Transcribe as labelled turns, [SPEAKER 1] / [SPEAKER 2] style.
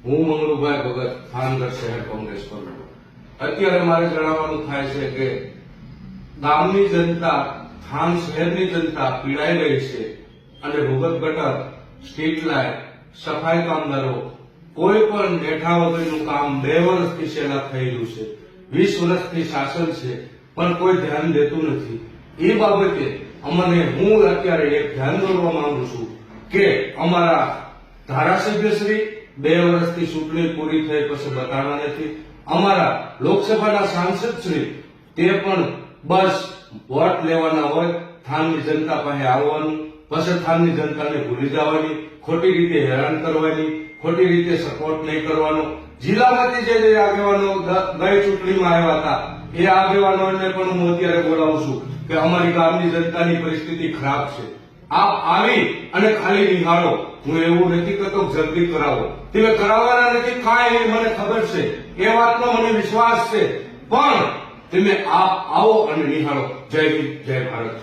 [SPEAKER 1] હું મંગળુભાઈ ભગત, થાનગઢ શહેર કોંગ્રેસ પ્રમુખ. અત્યારે મારે જણાવવાનું થાય છે કે ગામની જનતા, થાન શહેરની જનતા પીડાઈ રહી છે અને ભૂગર્ભ ગટર, સ્ટ્રીટ લાઇટ, સફાઈ કામદારો કોઈ પણ બેઠા વગરનું કામ 2 વર્ષથી છેલ્લા થઈ રહ્યું છે. 20 વર્ષથી શાસન છે પણ કોઈ ધ્યાન દેતું નથી. એ બાબતે અમને હું અત્યારે એક ધ્યાન દોરવા માંગુ છું કે અમારા ધારાસભ્યશ્રી 2 વર્ષથી ચૂંટણી પૂરી થઈ પછી બતાવવા નથી. અમારા લોકસભાના સાંસદશ્રી તે પણ બસ વોટ લેવાના હોય, થાનની જનતા પાસે આવવાનું, પછી થાનની જનતાને ભૂલી જવાની, ખોટી રીતે હેરાન કરવાની, ખોટી રીતે સપોર્ટ નહીં કરવાનો. જિલ્લામાંથી જે આગેવાનો ગઈ ચૂંટણીમાં આવ્યા હતા એ આગેવાનોને પણ હું અત્યારે બોલાવું છું કે અમારી ગામની જનતાની પરિસ્થિતિ ખરાબ છે. આપ આવી અને ખાલી નિહાળો. હું એવું નથી કહેતો જલ્દી કરાવો, તમે કરાવવાના નથી, કાંઈ મને ખબર છે, એ વાતનો મને વિશ્વાસ છે, પણ તમે આવો અને નિહાળો. જય હિન્દ, જય ભારત.